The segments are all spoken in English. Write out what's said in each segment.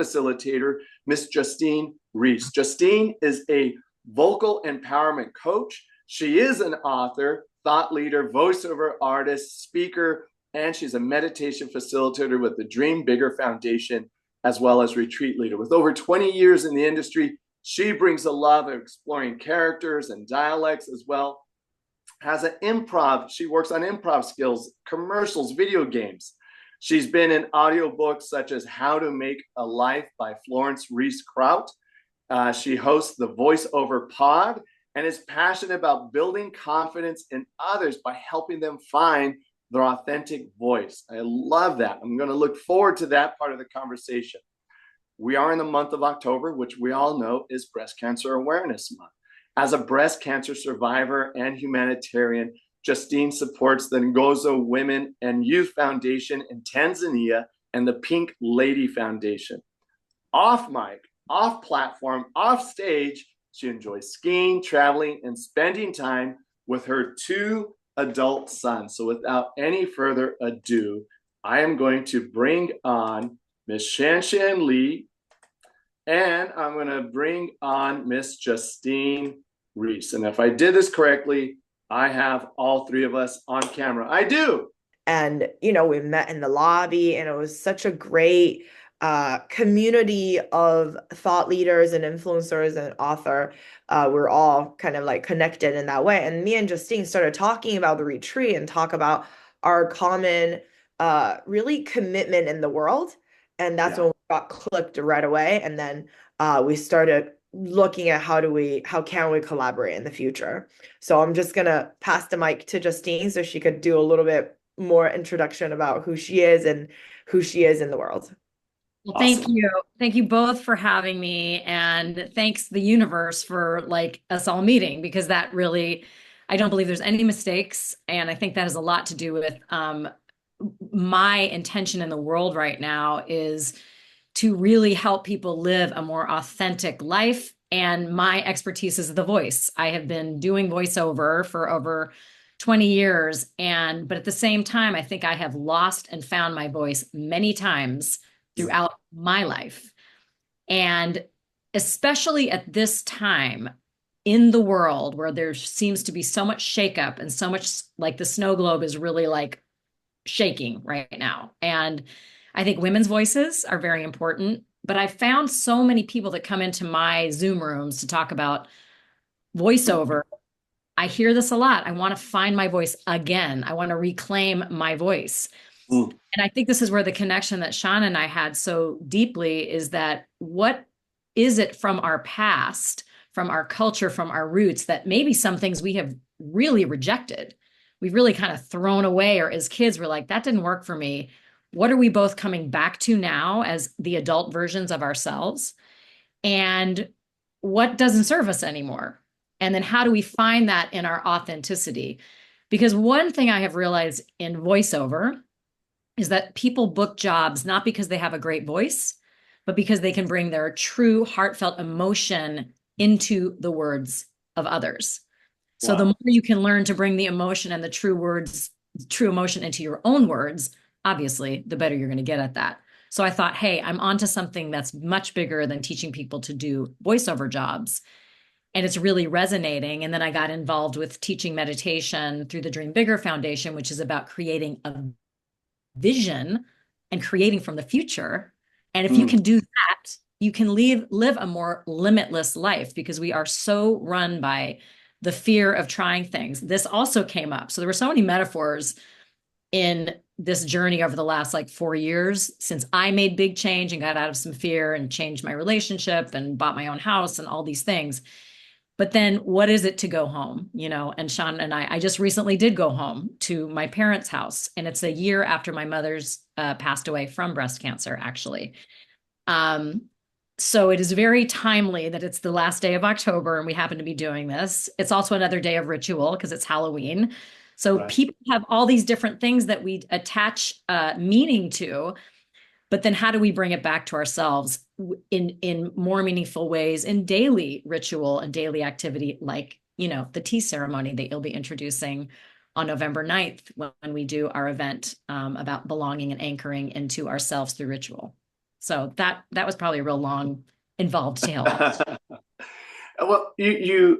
facilitator, Miss Justine Reiss. Justine is a vocal empowerment coach. She is an author, thought leader, voiceover artist, speaker, and she's a meditation facilitator with the Dream Bigger Foundation, as well as retreat leader. With over 20 years in the industry, she brings a love of exploring characters and dialects as well. Has an improv, she works on improv skills, commercials, video games. She's been in audiobooks such as How to Make a Life by Florence Reese Kraut. She hosts the Voiceover Pod and is passionate about building confidence in others by helping them find their authentic voice. I love that. I'm going to look forward to that part of the conversation. We are in the month of October, which we all know is Breast Cancer Awareness Month. As a breast cancer survivor and humanitarian, Justine supports the Ngozo Women and Youth Foundation in Tanzania and the Pink Lady Foundation. Off mic, off platform, off stage, she enjoys skiing, traveling, and spending time with her two adult sons. So without any further ado, I am going to bring on Miss Shanshan Lee, and I'm going to bring on Miss Justine Reiss. And if I did this correctly, I have all three of us on camera. I do. And, we met in the lobby, and it was such a great community of thought leaders and influencers and author. We're all kind of like connected in that way. And me and Justine started talking about the retreat and talk about our common really commitment in the world. And that's when we got clicked right away. And then we started looking at how can we collaborate in the future. So I'm just gonna pass the mic to Justine so she could do a little bit more introduction about who she is and who she is in the world. Well, thank you. Thank you both for having me. And thanks the universe for us all meeting, because that really, I don't believe there's any mistakes. And I think that has a lot to do with my intention in the world right now is to really help people live a more authentic life. And my expertise is the voice. I have been doing voiceover for over 20 years. But at the same time, I think I have lost and found my voice many times throughout my life. And especially at this time in the world where there seems to be so much shakeup and so much the snow globe is really shaking right now. And I think women's voices are very important, but I found so many people that come into my Zoom rooms to talk about voiceover. I hear this a lot. I want to find my voice again. I want to reclaim my voice. And I think this is where the connection that Shawn and I had so deeply is that what is it from our past, from our culture, from our roots, that maybe some things we have really rejected, we've really kind of thrown away, or as kids, we're like, that didn't work for me. What are we both coming back to now as the adult versions of ourselves? And what doesn't serve us anymore? And then how do we find that in our authenticity? Because one thing I have realized in voiceover is that people book jobs not because they have a great voice, but because they can bring their true heartfelt emotion into the words of others. So the more you can learn to bring the emotion and the true emotion into your own words, obviously, the better you're going to get at that. So I thought, hey, I'm onto something that's much bigger than teaching people to do voiceover jobs. And it's really resonating. And then I got involved with teaching meditation through the Dream Bigger Foundation, which is about creating a vision and creating from the future. And if you can do that, you can live a more limitless life, because we are so run by the fear of trying things. This also came up. So there were so many metaphors in this journey over the last 4 years since I made big change and got out of some fear and changed my relationship and bought my own house and all these things. But then what is it to go home? And Shawn and I just recently did go home to my parents' house, and it's a year after my mother's passed away from breast cancer, actually. So it is very timely that it's the last day of October and we happen to be doing this. It's also another day of ritual because it's Halloween. So people have all these different things that we attach meaning to, but then how do we bring it back to ourselves in more meaningful ways in daily ritual and daily activity, like, the tea ceremony that you'll be introducing on November 9th when we do our event about belonging and anchoring into ourselves through ritual. So that was probably a real long, involved tale. Well, you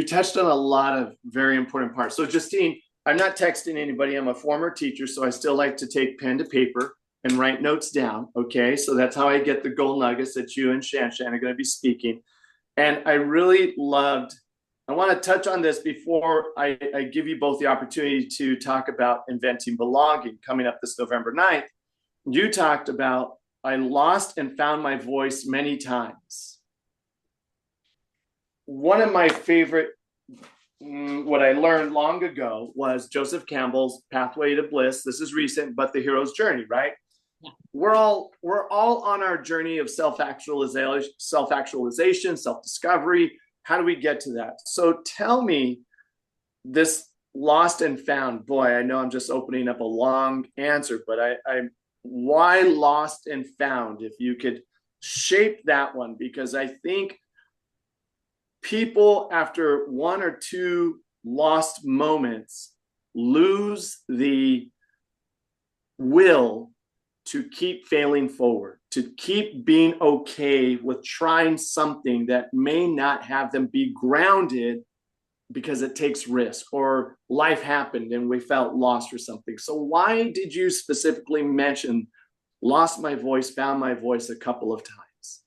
touched on a lot of very important parts. So Justine, I'm not texting anybody. I'm a former teacher, so I still like to take pen to paper and write notes down. Okay, so that's how I get the gold nuggets that you and Shanshan are going to be speaking. And I really loved. I want to touch on this before I give you both the opportunity to talk about inventing belonging coming up this November 9th. You talked about I lost and found my voice many times. One of my favorite, what I learned long ago was Joseph Campbell's Pathway to Bliss. This is recent, but the hero's journey, right? Yeah. We're all on our journey of self-actualization, self-discovery. How do we get to that? So tell me, this lost and found, boy, I know I'm just opening up a long answer, but I why lost and found, if you could shape that one, because I think people after one or two lost moments lose the will to keep failing forward, to keep being okay with trying something that may not have them be grounded because it takes risk, or life happened and we felt lost or something. So why did you specifically mention lost my voice, found my voice a couple of times?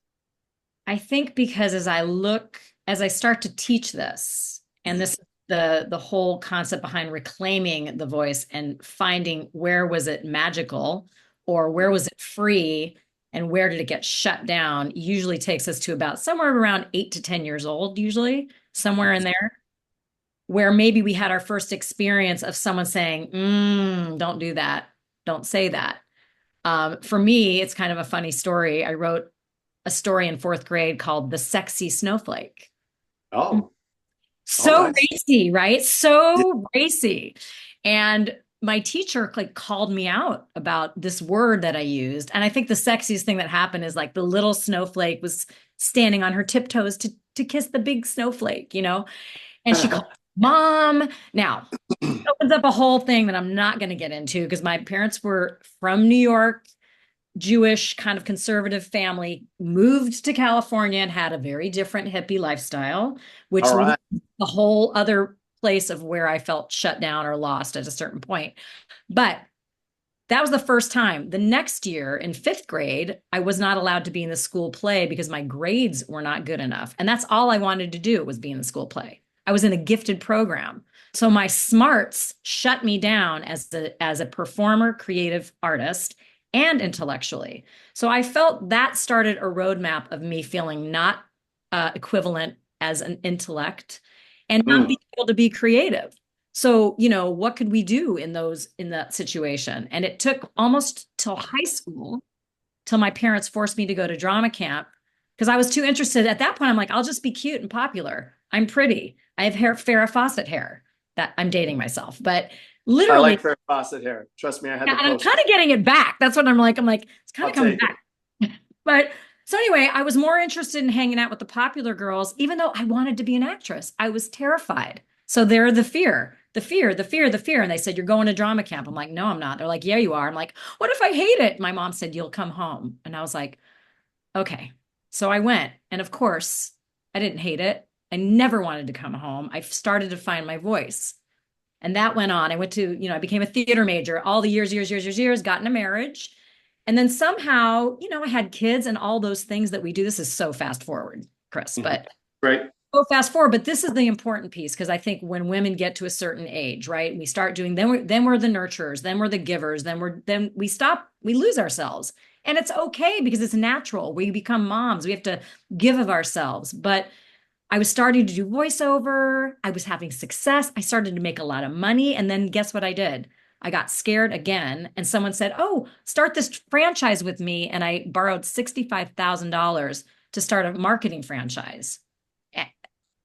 I think because as I start to teach this, and this the whole concept behind reclaiming the voice and finding where was it magical or where was it free and where did it get shut down, usually takes us to about somewhere around 8 to 10 years old, usually somewhere in there, where maybe we had our first experience of someone saying, don't do that, don't say that. For me, it's kind of a funny story. I wrote a story in 4th grade called The Sexy Snowflake. Oh. So racy, right? So racy. And my teacher like called me out about this word that I used. And I think the sexiest thing that happened is like the little snowflake was standing on her tiptoes to kiss the big snowflake, you know? And she called mom. Now, it opens up a whole thing that I'm not going to get into because my parents were from New York, Jewish kind of conservative family, moved to California and had a very different hippie lifestyle, which was the whole other place of where I felt shut down or lost at a certain point. But that was the first time. The next year in 5th grade, I was not allowed to be in the school play because my grades were not good enough. And that's all I wanted to do was be in the school play. I was in a gifted program. So my smarts shut me down as a performer, creative artist, and intellectually. So I felt that started a roadmap of me feeling not equivalent as an intellect and not being able to be creative. So, you know, what could we do in that situation? And it took almost till high school, till my parents forced me to go to drama camp because I was too interested. At that point, I'm like, I'll just be cute and popular. I'm pretty. I have Farrah Fawcett hair. That I'm dating myself, but literally, I like Farrah Fawcett hair. Trust me, I had. Yeah, and I'm kind of getting it back. That's what I'm like. It's kind of coming back. But so anyway, I was more interested in hanging out with the popular girls, even though I wanted to be an actress. I was terrified. So they're the fear. And they said, you're going to drama camp. I'm like, no, I'm not. They're like, yeah, you are. I'm like, what if I hate it? My mom said, you'll come home. And I was like, okay. So I went. And of course, I didn't hate it. I never wanted to come home. I started to find my voice. And that went on. I went to, you know, I became a theater major all the years, got in a marriage. And then somehow, you know, I had kids and all those things that we do. This is so fast forward, Chris, but right. So fast forward. But this is the important piece, because I think when women get to a certain age, right, we start doing, then we're the nurturers, then we're the givers, then we lose ourselves. And it's okay because it's natural. We become moms. We have to give of ourselves. But I was starting to do voiceover. I was having success. I started to make a lot of money. And then guess what I did? I got scared again. And someone said, oh, start this franchise with me. And I borrowed $65,000 to start a marketing franchise.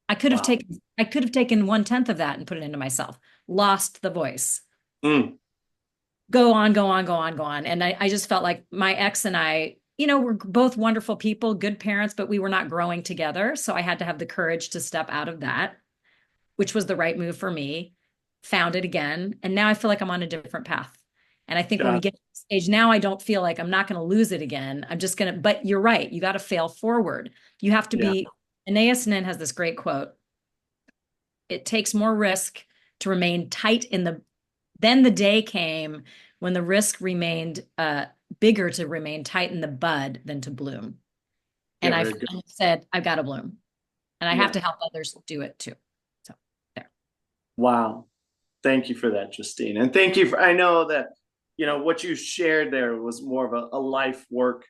I could have taken 1/10 of that and put it into myself. Lost the voice. Go on. And I just felt like my ex and I, you know, we're both wonderful people, good parents, but we were not growing together. So I had to have the courage to step out of that, which was the right move for me, found it again. And now I feel like I'm on a different path. And I think when Yeah. we get to the stage now, I don't feel like I'm not going to lose it again. I'm just going to, but you're right. You got to fail forward. You have to Yeah. be, Anais Nin has this great quote. It takes more risk to remain tight in the, then the day came when the risk remained bigger to remain tight in the bud than to bloom. Yeah, And I very good. said, I've got to bloom. And I have Yeah. to help others do it too. So there. Wow. Thank you for that, Justine. And thank you for, I know that, what you shared there was more of a life work.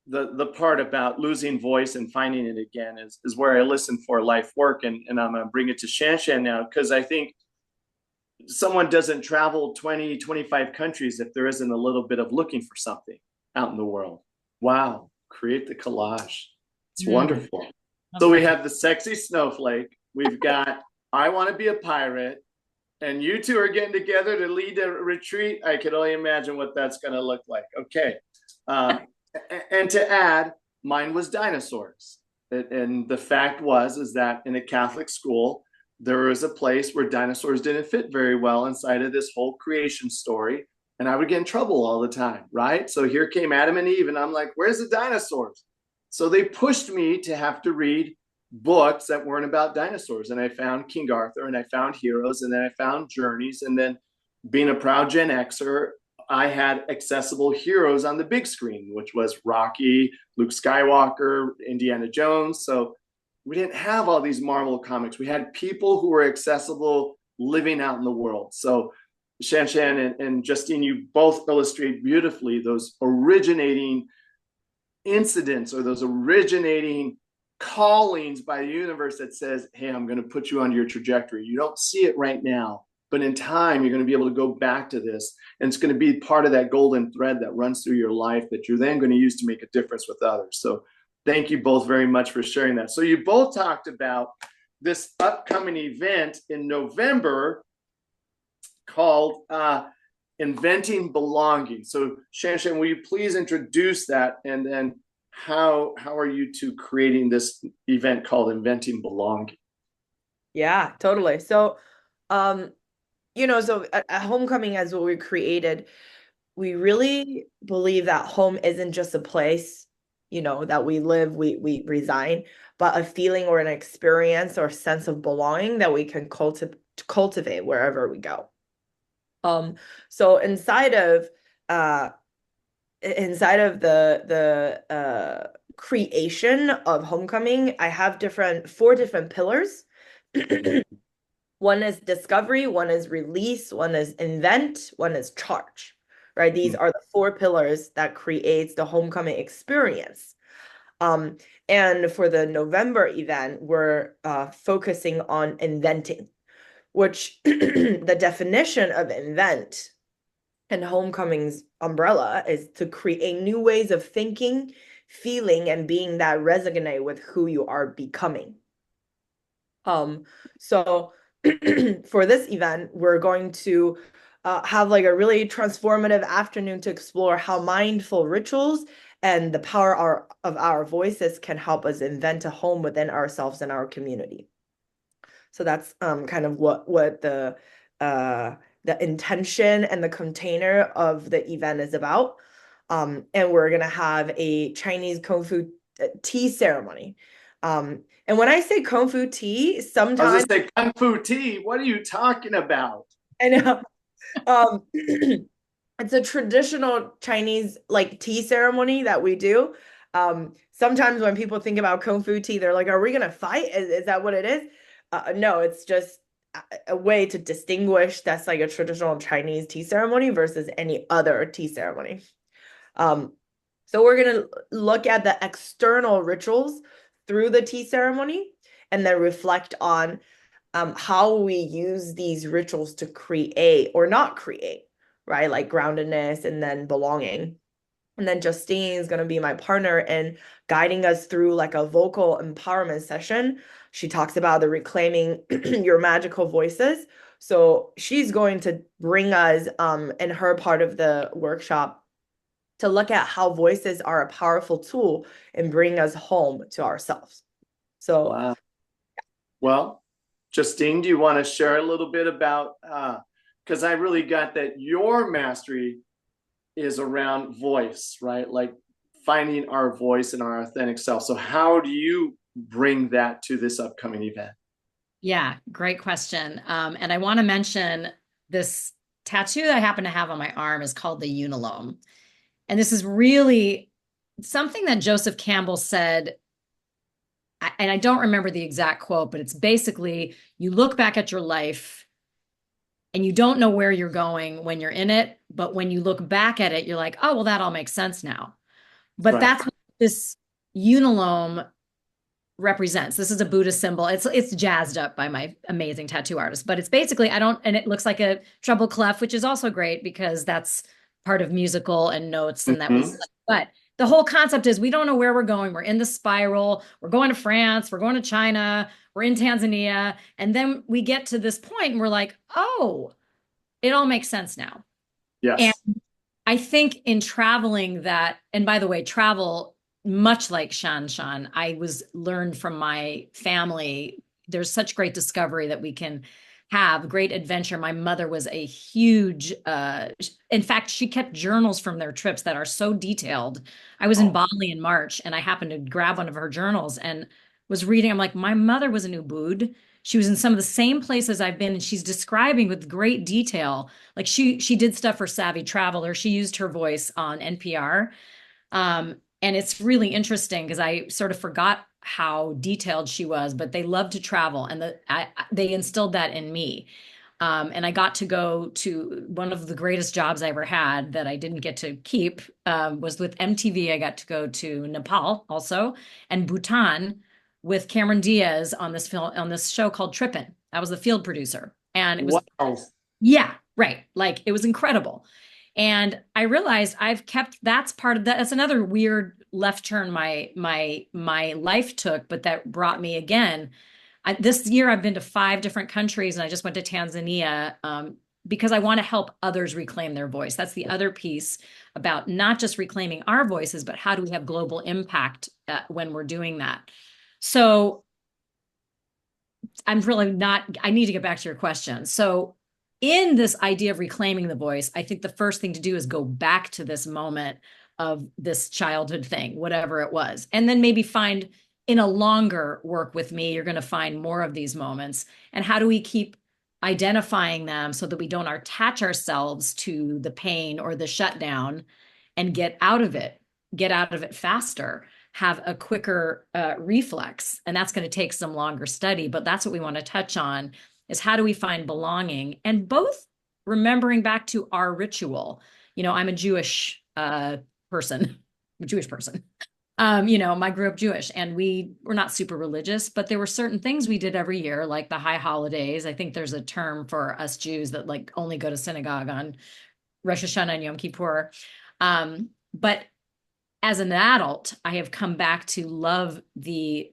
The part about losing voice and finding it again is where I listen for life work. And I'm going to bring it to Shanshan now, because I think someone doesn't travel 20, 25 countries if there isn't a little bit of looking for something out in the world. Wow. Create the collage. It's wonderful. So we have the sexy snowflake. We've got I want to be a pirate. And you two are getting together to lead a retreat. I could only imagine what that's going to look like. Okay. And to add, mine was dinosaurs. And the fact is that in a Catholic school, there was a place where dinosaurs didn't fit very well inside of this whole creation story. And I would get in trouble all the time, right? So here came Adam and Eve, and I'm like, where's the dinosaurs? So they pushed me to have to read books that weren't about dinosaurs. And I found King Arthur, and I found Heroes, and then I found Journeys. And then being a proud Gen Xer, I had accessible heroes on the big screen, which was Rocky, Luke Skywalker, Indiana Jones. So we didn't have all these Marvel comics. We had people who were accessible living out in the world. So Shanshan and Justine, you both illustrate beautifully those originating incidents or those originating callings by the universe that says, hey, I'm going to put you on your trajectory. You don't see it right now, but in time, you're going to be able to go back to this. And it's going to be part of that golden thread that runs through your life that you're then going to use to make a difference with others. So thank you both very much for sharing that. So you both talked about this upcoming event in November called Inventing Belonging. So Shanshan, will you please introduce that? And then how are you two creating this event called Inventing Belonging? Yeah, totally. So, so at Homecoming, as what we created, we really believe that home isn't just a place, that we live, we resign, but a feeling or an experience or sense of belonging that we can cultivate wherever we go. So inside of the creation of Homecoming, I have four different pillars. One is discovery, one is release, one is invent, one is charge, right? These are the four pillars that creates the Homecoming experience. And for the November event, we're focusing on inventing, which the definition of invent and Homecoming's umbrella is to create new ways of thinking, feeling, and being that resonate with who you are becoming. So for this event, we're going to have like a really transformative afternoon to explore how mindful rituals and the power of our voices can help us invent a home within ourselves and our community. So that's kind of what the intention and the container of the event is about. And we're gonna have a Chinese Kung Fu tea ceremony. And when I say Kung Fu tea, sometimes I was gonna say Kung Fu tea. What are you talking about? I know. It's a traditional Chinese like tea ceremony that we do. Sometimes when people think about Kung Fu tea, they're like, are we gonna fight? Is that what it is? No, it's just a way to distinguish that's like a traditional Chinese tea ceremony versus any other tea ceremony. So we're gonna look at the external rituals through the tea ceremony and then reflect on how we use these rituals to create or not create, right? Like groundedness and then belonging. And then Justine is going to be my partner in guiding us through like a vocal empowerment session. She talks about the reclaiming your magical voices. So she's going to bring us in her part of the workshop to look at how voices are a powerful tool in bringing us home to ourselves. So, wow. Well, Justine, do you want to share a little bit about because I really got that your mastery is around voice, right? Like finding our voice and our authentic self. So how do you bring that to this upcoming event? Yeah, great question. And I want to mention this tattoo that I happen to have on my arm is called the unilome. And this is really something that Joseph Campbell said, and I don't remember the exact quote, but it's basically you look back at your life and you don't know where you're going when you're in it, but when you look back at it, you're like, oh, well, that all makes sense now. But Right. that's what this unilome represents. This is a Buddhist symbol. It's jazzed up by my amazing tattoo artist, but it's basically and it looks like a treble clef, which is also great because that's part of musical and notes and that Mm-hmm. but the whole concept is we don't know where we're going. We're in the spiral. We're going to France, we're going to China, we're in Tanzania, and then we get to this point and we're like, "Oh, it all makes sense now." And Yes. I think in traveling that, and by the way, travel, much like Shanshan, I was learned from my family. There's such great discovery that we can have, great adventure. My mother was a huge, in fact, she kept journals from their trips that are so detailed. I was in Oh, Bali in March and I happened to grab one of her journals and was reading. I'm like, my mother was in Ubud. She was in some of the same places I've been, and she's describing with great detail like she did stuff for Savvy Traveler. She used her voice on NPR. And it's really interesting because I sort of forgot how detailed she was, but they love to travel and they instilled that in me. And I got to go to one of the greatest jobs I ever had that I didn't get to keep was with MTV. I got to go to Nepal also and Bhutan with Cameron Diaz on this film on this show called Trippin'. I was the field producer, and it was wow. yeah, right. Like it was incredible. And I realized I've kept that's part of that. That's another weird left turn my life took, but that brought me again. This year I've been to 5 different countries and I just went to Tanzania because I want to help others reclaim their voice. That's the other piece about not just reclaiming our voices, but how do we have global impact when we're doing that. So I'm really not, I need to get back to your question. So, in this idea of reclaiming the voice, I think the first thing to do is go back to this moment of this childhood thing, whatever it was, and then maybe find in a longer work with me, you're going to find more of these moments. And how do we keep identifying them so that we don't attach ourselves to the pain or the shutdown and get out of it faster? Have a quicker reflex. And that's going to take some longer study, but that's what we want to touch on is how do we find belonging and both remembering back to our ritual. You know, I'm a Jewish person, I'm a Jewish person. You know, I grew up Jewish and we were not super religious, but there were certain things we did every year, like the high holidays. I think there's a term for us Jews that like only go to synagogue on Rosh Hashanah and Yom Kippur. But as an adult, I have come back to love the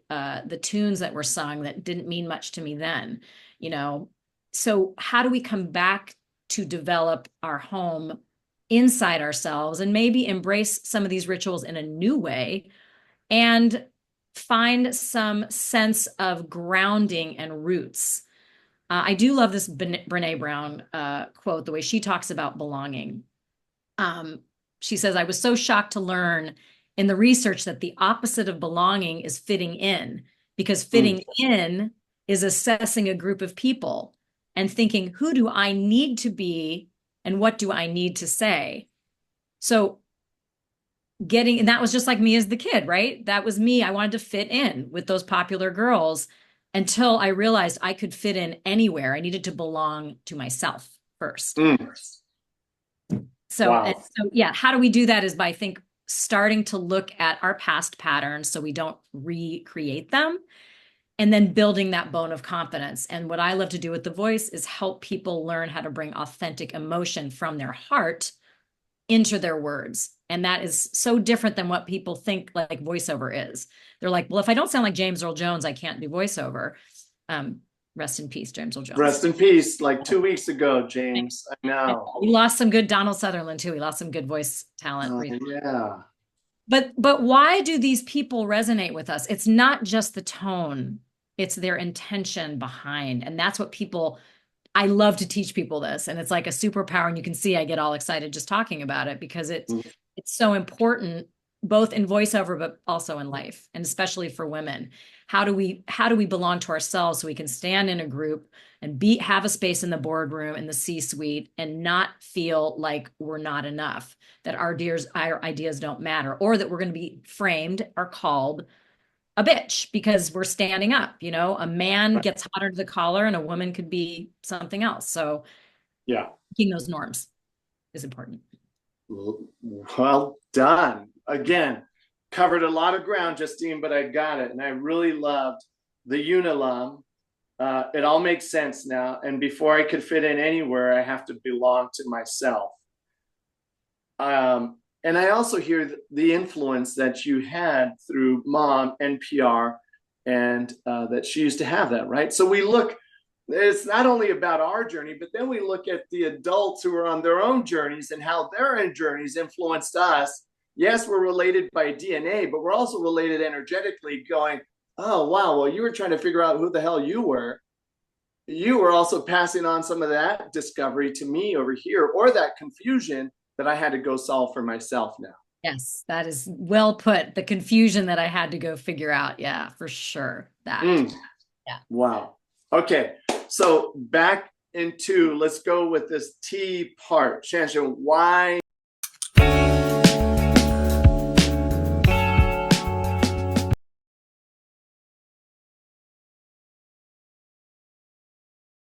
tunes that were sung that didn't mean much to me then, you know. So how do we come back to develop our home inside ourselves and maybe embrace some of these rituals in a new way and find some sense of grounding and roots? I do love this Brene Brown quote, the way she talks about belonging. Um, she says, I was so shocked to learn in the research that the opposite of belonging is fitting in, because Mm. fitting in is assessing a group of people and thinking, who do I need to be and what do I need to say? So and that was just like me as the kid, right? That was me. I wanted to fit in with those popular girls until I realized I could fit in anywhere. I needed to belong to myself first. Mm. So, Wow. so yeah, how do we do that is by, I think, starting to look at our past patterns so we don't recreate them and then building that bone of confidence. And what I love to do with the voice is help people learn how to bring authentic emotion from their heart into their words. And that is so different than what people think like voiceover is. They're like, well, if I don't sound like James Earl Jones, I can't do voiceover. Um, Rest in peace, James Earl Jones. Rest in peace. Like 2 weeks ago, James. I know. We lost some good Donald Sutherland too. We lost some good voice talent. Yeah. But why do these people resonate with us? It's not just the tone, it's their intention behind. And that's what people I love to teach people this, and it's like a superpower. And you can see I get all excited just talking about it because it's so important, both in voiceover, but also in life, and especially for women. How do we belong to ourselves so we can stand in a group and have a space in the boardroom, in the C-suite, and not feel like we're not enough, that our ideas don't matter, or that we're going to be framed or called a bitch because we're standing up. You know, a man gets hot under the collar and a woman could be something else. So yeah, keeping those norms is important. Well done. Again, covered a lot of ground, Justine, but I got it. And I really loved the Unilum. It all makes sense now. And before I could fit in anywhere, I have to belong to myself. And I also hear the influence that you had through mom, NPR, and that she used to have that, right? So we look, it's not only about our journey, but then we look at the adults who are on their own journeys and how their own journeys influenced us. Yes, we're related by DNA, but we're also related energetically, going, oh, wow, well, you were trying to figure out who the hell you were. You were also passing on some of that discovery to me over here, or that confusion that I had to go solve for myself now. Yes, that is well put. The confusion that I had to go figure out. Yeah, for sure. That. Yeah. Wow. Okay. So back into, let's go with this T part. Shanshan, why